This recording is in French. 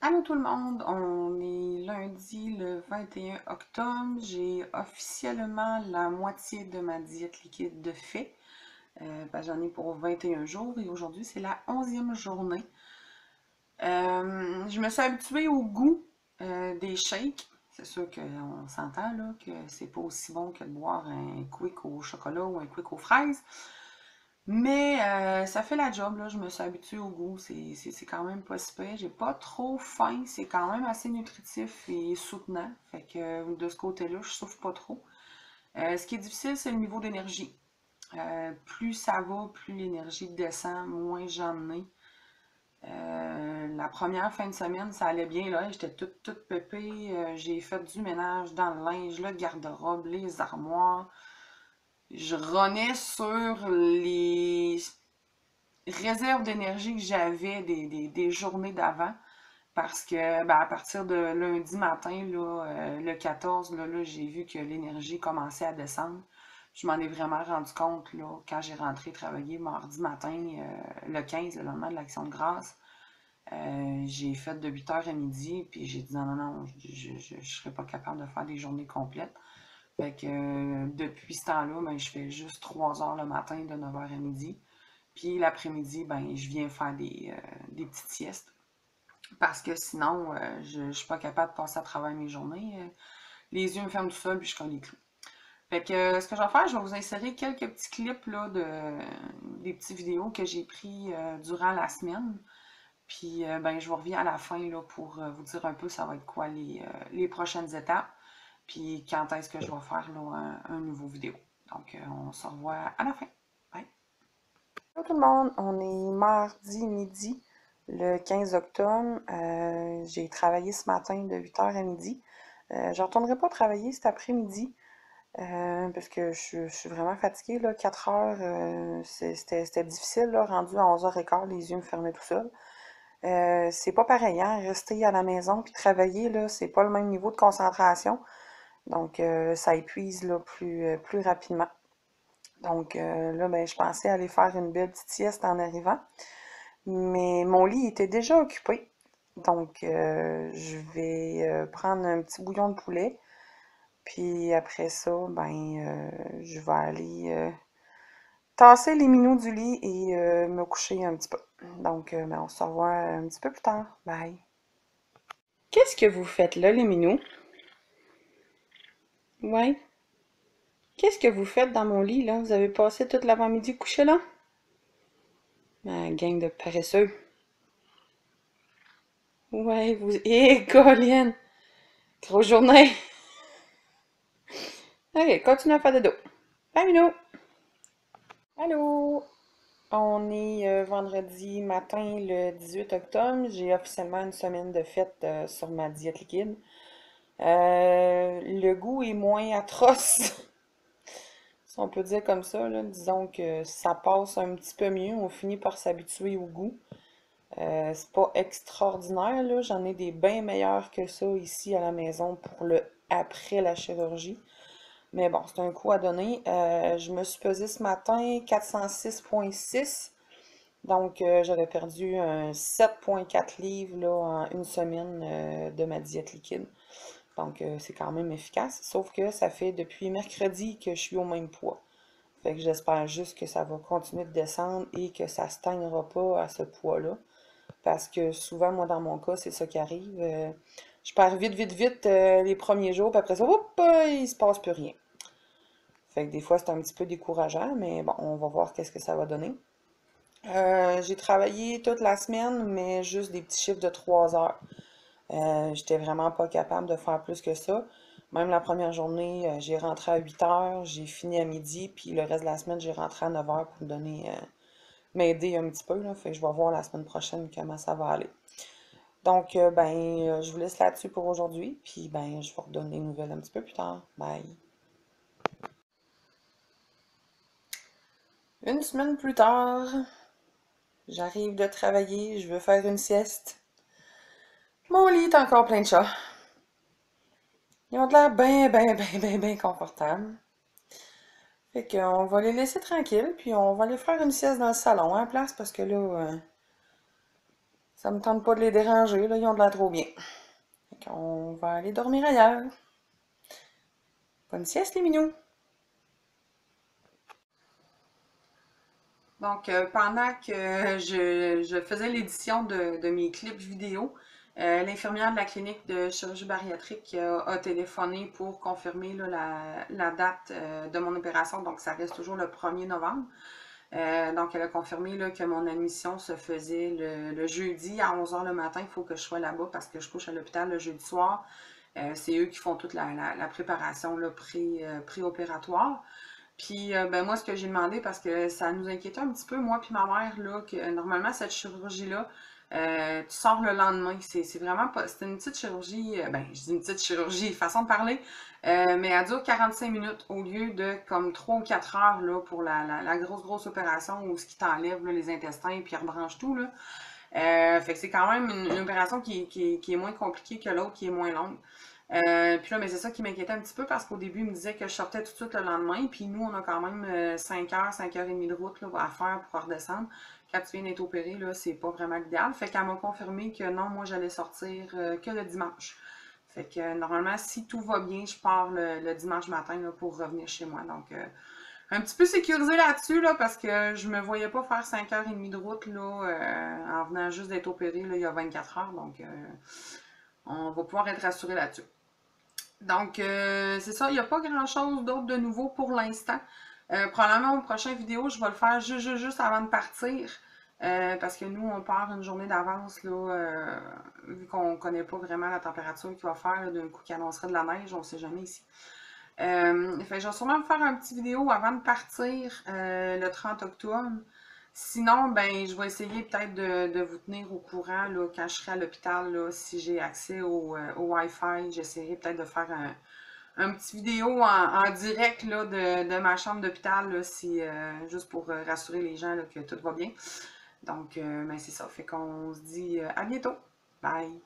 Allô tout le monde, on est lundi le 21 octobre. J'ai officiellement la moitié de ma diète liquide de fait. J'en ai pour 21 jours et aujourd'hui c'est la 11e journée. Je me suis habituée au goût des shakes. C'est sûr qu'on s'entend là, que c'est pas aussi bon que de boire un quick au chocolat ou un quick aux fraises. Mais ça fait la job, là. Je me suis habituée au goût. C'est quand même pas si pire. J'ai pas trop faim. C'est quand même assez nutritif et soutenant. Fait que de ce côté-là, je souffre pas trop. Ce qui est difficile, c'est le niveau d'énergie. Plus ça va, plus l'énergie descend, moins j'en ai. La première fin de semaine, ça allait bien, là. J'étais toute pépée. J'ai fait du ménage dans le linge, le garde-robe, les armoires. Je renais sur les réserve d'énergie que j'avais des journées d'avant. Parce que à partir de lundi matin, là, le 14, là, j'ai vu que l'énergie commençait à descendre. Je m'en ai vraiment rendu compte là, quand j'ai rentré travailler mardi matin, le 15, le lendemain de l'Action de grâce. J'ai fait de 8h à midi, puis j'ai dit non, je serais pas capable de faire des journées complètes. Fait que depuis ce temps-là, ben, je fais juste 3 heures le matin de 9h à midi. Puis l'après-midi, ben, je viens faire des petites siestes. Parce que sinon, je ne suis pas capable de passer à travers mes journées. Les yeux me ferment tout seul, puis je colle les clous. Fait que ce que je vais faire, je vais vous insérer quelques petits clips là, des petites vidéos que j'ai pris durant la semaine. Puis ben, je vous reviens à la fin là, pour vous dire un peu ça va être quoi les prochaines étapes. Puis quand est-ce que je vais faire là, un nouveau vidéo. Donc on se revoit à la fin. Bye! Bonjour tout le monde, on est mardi midi, le 15 octobre. J'ai travaillé ce matin de 8h à midi. Je ne retournerai pas travailler cet après-midi parce que je suis vraiment fatiguée. Là. 4 heures, c'était difficile. Là, rendu à 11h15, les yeux me fermaient tout seuls. C'est pas pareil, hein? Rester à la maison puis travailler, là, c'est pas le même niveau de concentration. Donc, ça épuise là, plus rapidement. Donc là, ben, je pensais aller faire une belle petite sieste en arrivant. Mais mon lit était déjà occupé. Donc, je vais prendre un petit bouillon de poulet. Puis après ça, ben, je vais aller tasser les minous du lit et me coucher un petit peu. Donc, ben, on se revoit un petit peu plus tard. Bye. Qu'est-ce que vous faites là, les minous? Ouais. Qu'est-ce que vous faites dans mon lit, là? Vous avez passé toute l'avant-midi couché là? Ma gang de paresseux. Ouais, vous... Eh, Colin! Grosse journée! Ok, continue à faire de dos. Bye, Minou! Allô! On est vendredi matin, le 18 octobre. J'ai officiellement une semaine de fête sur ma diète liquide. Le goût est moins atroce, si on peut dire comme ça, là. Disons que ça passe un petit peu mieux. On finit par s'habituer au goût. C'est pas extraordinaire, là. J'en ai des bien meilleurs que ça ici à la maison pour le après la chirurgie. Mais bon, c'est un coup à donner. Je me suis pesée ce matin 406,6. Donc, j'avais perdu un 7,4 livres là, en une semaine de ma diète liquide. Donc, c'est quand même efficace. Sauf que ça fait depuis mercredi que je suis au même poids. Fait que j'espère juste que ça va continuer de descendre et que ça ne stagnera pas à ce poids-là. Parce que souvent, moi, dans mon cas, c'est ça qui arrive. Je perds vite les premiers jours, puis après ça, hop, il se passe plus rien. Fait que des fois, c'est un petit peu décourageant, mais bon, on va voir qu'est-ce que ça va donner. J'ai travaillé toute la semaine, mais juste des petits chiffres de 3 heures. J'étais vraiment pas capable de faire plus que ça. Même la première journée, j'ai rentré à 8 heures, j'ai fini à midi, puis le reste de la semaine, j'ai rentré à 9 heures pour me donner, m'aider un petit peu, là. Fait que je vais voir la semaine prochaine comment ça va aller. Donc, je vous laisse là-dessus pour aujourd'hui, puis ben, je vous redonne des nouvelles un petit peu plus tard. Bye! Une semaine plus tard, j'arrive de travailler, je veux faire une sieste. Mon lit est encore plein de chats. Ils ont de l'air bien confortables. Fait qu'on va les laisser tranquilles, puis on va aller faire une sieste dans le salon, hein, place, parce que là, Ça me tente pas de les déranger, là, ils ont de l'air trop bien. Fait qu'on va aller dormir ailleurs. Bonne sieste, les mignons! Donc, pendant que je faisais l'édition de mes clips vidéo, l'infirmière de la clinique de chirurgie bariatrique a téléphoné pour confirmer là, la date de mon opération. Donc, ça reste toujours le 1er novembre. Donc, elle a confirmé là, que mon admission se faisait le jeudi à 11 h le matin. Il faut que je sois là-bas parce que je couche à l'hôpital le jeudi soir. C'est eux qui font toute la préparation pré-opératoire. Puis, ben moi, ce que j'ai demandé, parce que ça nous inquiétait un petit peu, moi puis ma mère, là, que normalement, cette chirurgie-là, tu sors le lendemain. C'est vraiment pas... C'est une petite chirurgie, ben, je dis une petite chirurgie, façon de parler, mais elle dure 45 minutes au lieu de comme 3 ou 4 heures, là, pour la grosse opération où ce qui t'enlève les intestins puis rebranche tout, là. Fait que c'est quand même une opération qui est moins compliquée que l'autre, qui est moins longue. Puis là, mais c'est ça qui m'inquiétait un petit peu parce qu'au début, il me disait que je sortais tout de suite le lendemain. Puis nous, on a quand même 5 heures, 5h30 de route là, à faire pour redescendre. Quand tu viens d'être opéré, là, c'est pas vraiment l'idéal. Fait qu'elle m'a confirmé que non, moi, j'allais sortir que le dimanche. Fait que normalement, si tout va bien, je pars le dimanche matin là, pour revenir chez moi. Donc, un petit peu sécurisé là-dessus, là, parce que je me voyais pas faire 5h30 de route là, en venant juste d'être opéré là, il y a 24 heures. Donc, on va pouvoir être rassuré là-dessus. Donc, c'est ça, il n'y a pas grand-chose d'autre de nouveau pour l'instant. Probablement au prochain vidéo, je vais le faire juste avant de partir. Parce que nous, on part une journée d'avance, là, vu qu'on ne connaît pas vraiment la température qu'il va faire, d'un coup qui annoncerait de la neige, on ne sait jamais ici. Fait que je vais sûrement faire un petit vidéo avant de partir le 30 octobre. Sinon, ben, je vais essayer peut-être de vous tenir au courant là, quand je serai à l'hôpital, là, si j'ai accès au Wi-Fi. J'essaierai peut-être de faire un petit vidéo en direct là, de ma chambre d'hôpital, si, juste pour rassurer les gens là, que tout va bien. Donc, ben, c'est ça. Fait qu'on se dit à bientôt. Bye!